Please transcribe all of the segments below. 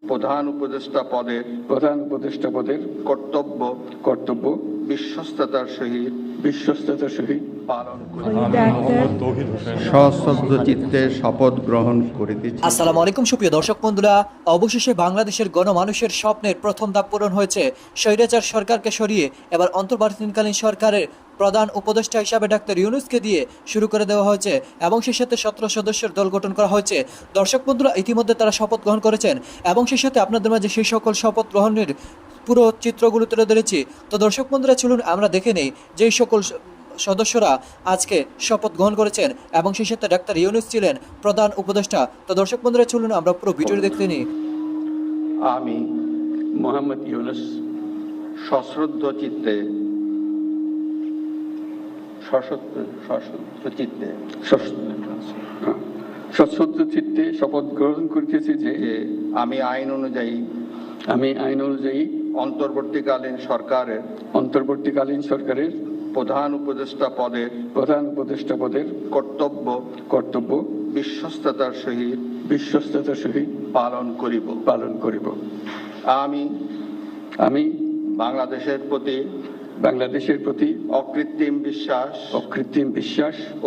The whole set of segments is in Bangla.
প্রধান উপদেষ্টা পদের কর্তব্য বিশ্বস্ততার সহিত পালন করি। সশ্রদ্ধ চিত্তে শপথ গ্রহণ করিতেছি। আসসালামু আলাইকুম সুপ্রিয় দর্শক বন্ধুরা, অবশেষে বাংলাদেশের গণমানুষের স্বপ্নের প্রথম ধাপ পূরণ হয়েছে। স্বৈরাচার সরকারকে সরিয়ে এবার অন্তর্বর্তীকালীন সরকারের প্রধান উপদেষ্টা হিসাবে ডাক্তার ইউনূসকে দিয়ে শুরু করে দেওয়া হয়েছে এবং সেই সাথে 17 সদস্যের দল গঠন করা হয়েছে। দর্শক বন্ধুরা, ইতিমধ্যে তারা শপথ গ্রহণ করেছেন এবং সেই সাথে আপনাদের মাঝে সেই সকল শপথ গ্রহণের পুরো চিত্রগুলো তুলে ধরেছি। তো দর্শক বন্ধুরা, চলুন আমরা দেখে নেই যেই সকল সদস্যরা আজকে শপথ গ্রহণ করেছেন এবং সেই সাথে ডাক্তার ইউনূস ছিলেন প্রধান উপদেষ্টা। তো দর্শক বন্ধুরা, চলুন আমরা পুরো ভিডিওটি দেখতে নিই। আমি মোহাম্মদ ইউনূস সশ্রদ্ধ চিত্তে সশ্রদ্ধ চিত্তে শপথ গ্রহণ করিতেছি যে আমি আইন অনুযায়ী অন্তর্বর্তীকালীন সরকারের প্রধান উপদেষ্টা পদের কর্তব্য বিশ্বস্ততার সহিত পালন করিব। আমি বাংলাদেশের প্রতি অকৃত্রিম বিশ্বাস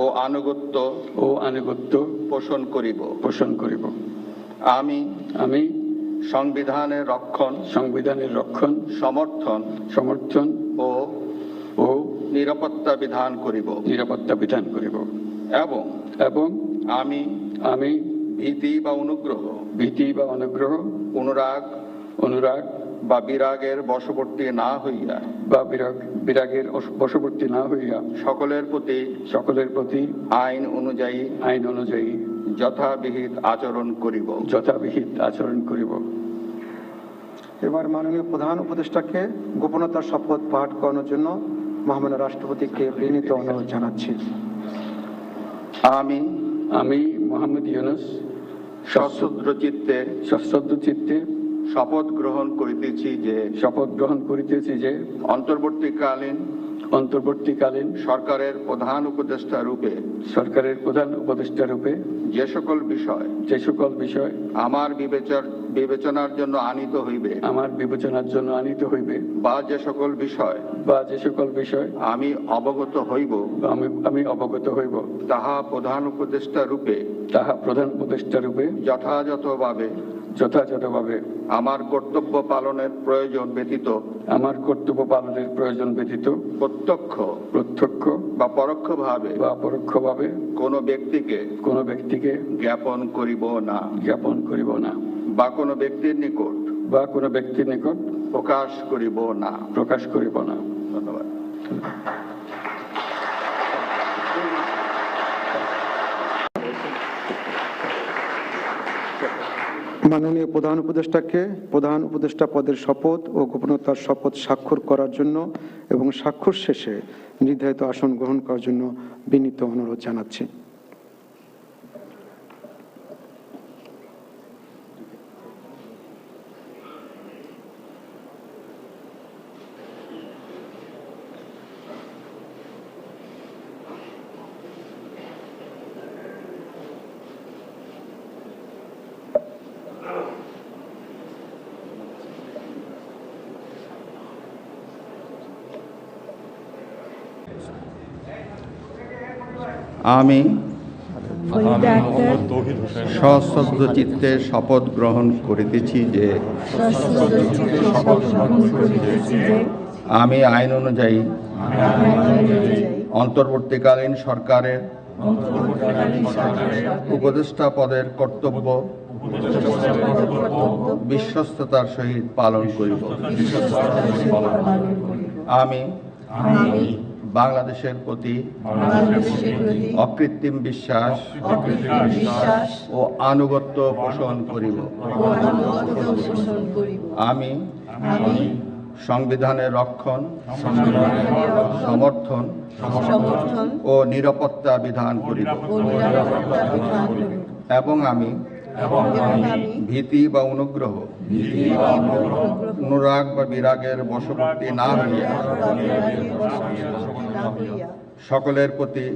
ও আনুগত্য পোষণ করিব। আমি সংবিধানের রক্ষণ সমর্থন ও নিরাপত্তা বিধান করিব এবং আমি ভীতি বা অনুরাগ বা বিরাগের বশবর্তী না হইয়া সকলের প্রতি আইন অনুযায়ী যথাবিহিত আচরণ করিব। এবার মাননীয় প্রধান উপদেষ্টাকে গোপনতার শপথ পাঠ করানোর জন্য মহামান্য রাষ্ট্রপতিকে বিনীত অনুরোধ জানাচ্ছি। আমি মোহাম্মদ ইউনূস সশ্রদ্ধ চিত্তে শপথ গ্রহণ করিতেছি যে অন্তর্বর্তীকালীন সরকারের প্রধান উপদেষ্টা রূপে যে সকল বিষয় আমার বিবেচনার জন্য আনিত হইবে বা যে সকল বিষয় আমি অবগত হইব তাহা প্রধান উপদেষ্টা রূপে যথাযথভাবে আমার কর্তব্য পালনের প্রয়োজন ব্যতীত প্রত্যক্ষ বা পরোক্ষভাবে কোনো ব্যক্তিকে জ্ঞাপন করিব না বা কোনো ব্যক্তির নিকট প্রকাশ করিব না। ধন্যবাদ। মাননীয় প্রধান উপদেষ্টাকে প্রধান উপদেষ্টা পদের শপথ ও গোপনতার শপথ স্বাক্ষর করার জন্য এবং স্বাক্ষর শেষে নির্ধারিত আসন গ্রহণ করার জন্য বিনীত অনুরোধ জানাচ্ছি। আমি সশ্রদ্ধ চিত্তে শপথ গ্রহণ করিতেছি যে আমি আইন অনুযায়ী অন্তর্বর্তীকালীন সরকারের উপদেষ্টা পদের কর্তব্য বিশ্বস্ততার সহিত পালন করিব। আমি বাংলাদেশের প্রতি অকৃত্রিম বিশ্বাস ও আনুগত্য পোষণ করিব। আমি সংবিধানের রক্ষণ সমর্থন ও নিরাপত্তা বিধান করিব এবং আমি ভীতি বা অনুরাগ বা বিরাগের বশবর্তী না হইয়া সকলের প্রতি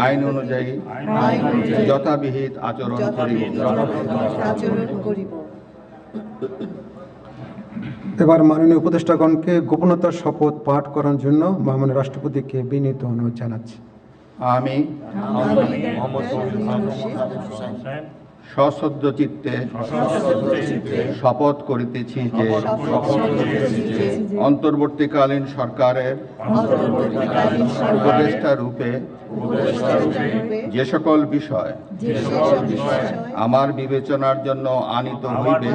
আইন অনুযায়ী যথাবিহিত আচরণ করিব। এবার মাননীয় উপদেষ্টাগণকে গোপনতার শপথ পাঠ করার জন্য মহামান্য রাষ্ট্রপতিকে বিনীত অনুরোধ জানাচ্ছি। আমি সশ্রদ্ধ চিত্তে শপথ করিতেছি যে অন্তর্বর্তীকালীন সরকারের উপদেষ্টা রূপে যে সকল বিষয় আমার বিবেচনার জন্য আনিত হইবে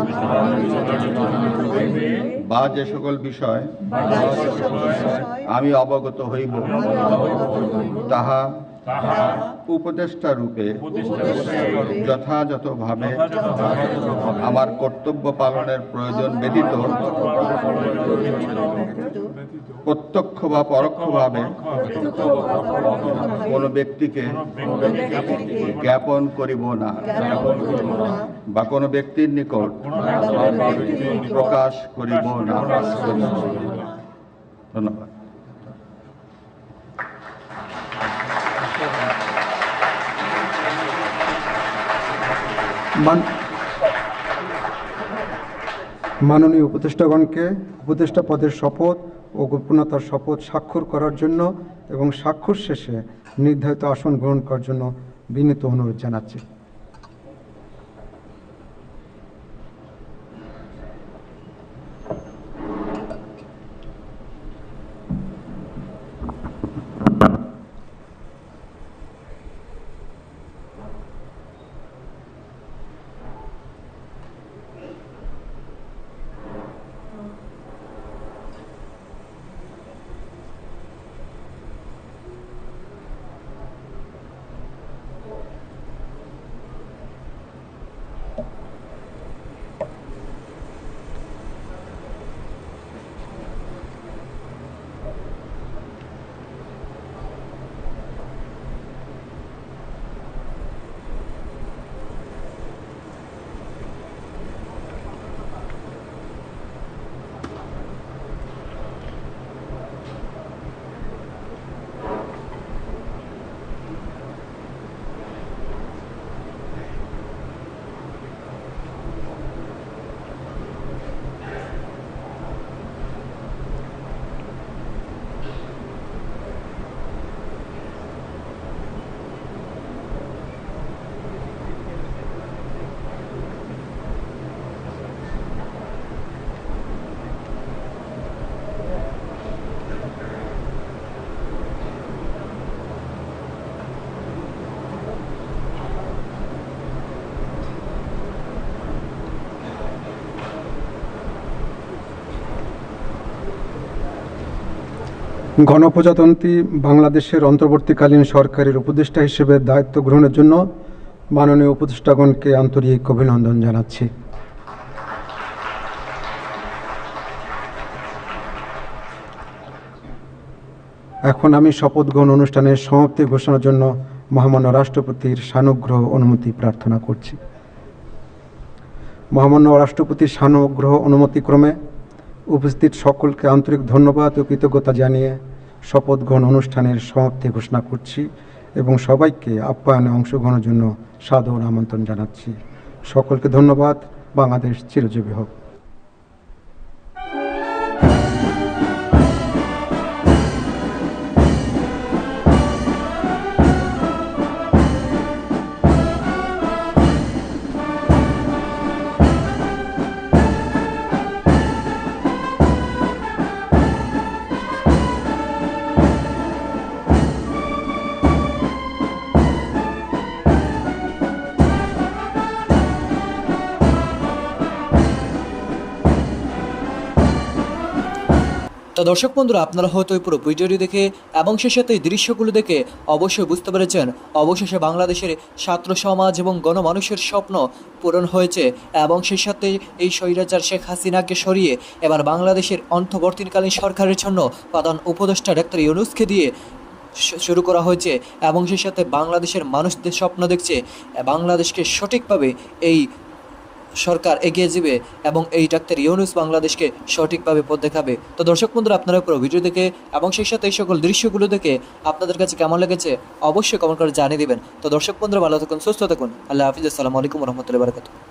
বা যে সকল বিষয় আমি অবগত হইব তাহা উপদেষ্টা রূপে যথাযথভাবে আমার কর্তব্য পালনের প্রয়োজন ব্যতীত প্রত্যক্ষ বা পরোক্ষভাবে কোনো ব্যক্তিকে জ্ঞাপন করিব না বা কোনো ব্যক্তির নিকট প্রকাশ করিব না। ধন্যবাদ। মাননীয় উপদেষ্টাগণকে উপদেষ্টা পদের শপথ ও গোপনতার শপথ স্বাক্ষর করার জন্য এবং স্বাক্ষর শেষে নির্ধারিত আসন গ্রহণ করার জন্য বিনীত অনুরোধ জানাচ্ছি। গণপ্রজাতন্ত্রী বাংলাদেশের অন্তর্বর্তীকালীন সরকারের উপদেষ্টা হিসেবে দায়িত্ব গ্রহণের জন্য মাননীয় উপদেষ্টাগণকে আন্তরিক অভিনন্দন জানাচ্ছি। এখন আমি শপথ গ্রহণ অনুষ্ঠানের সমাপ্তি ঘোষণার জন্য মহামান্য রাষ্ট্রপতির সানুগ্রহ অনুমতি প্রার্থনা করছি। মহামান্য রাষ্ট্রপতির সানুগ্রহ অনুমতিক্রমে উপস্থিত সকলকে আন্তরিক ধন্যবাদ ও কৃতজ্ঞতা জানিয়ে শপথ গ্রহণ অনুষ্ঠানের সমাপ্তি ঘোষণা করছি এবং সবাইকে আপ্যায়নে অংশগ্রহণের জন্য সাদর আমন্ত্রণ জানাচ্ছি। সকলকে ধন্যবাদ। বাংলাদেশ চিরজীবী হোক। তো দর্শক বন্ধুরা, আপনারা হয়তো এই পুরো ভিডিওটি দেখে এবং সে সাথে এই দৃশ্যগুলো দেখে অবশ্যই বুঝতে পেরেছেন অবশেষে বাংলাদেশের ছাত্র সমাজ এবং গণমানুষের স্বপ্ন পূরণ হয়েছে এবং সেই সাথে এই স্বৈরাচার শেখ হাসিনাকে সরিয়ে এবার বাংলাদেশের অন্তর্বর্তীকালীন সরকারের জন্য প্রধান উপদেষ্টা ডাক্তার ইউনূসকে দিয়ে শুরু করা হয়েছে এবং সেই সাথে বাংলাদেশের মানুষদের স্বপ্ন দেখছে বাংলাদেশকে সঠিকভাবে এই সরকার এগিয়ে যাবে এবং এই ডাক্তার ইউনূস বাংলাদেশকে সঠিকভাবে পথ দেখাবে। তো দর্শক বন্ধুরা, আপনারা পুরো ভিডিও দেখে এবং সেই সাথে এই সকল দৃশ্যগুলো দেখে আপনাদের কাছে কেমন লেগেছে অবশ্যই কমেন্ট করে জানিয়ে দেবেন। তো দর্শক বন্ধুরা, ভালো থাকুন, সুস্থ থাকুন। আল্লাহ হাফিজ। আসসালামু আলাইকুম রহমতুল্লাহি ওয়া বারাকাতুহু।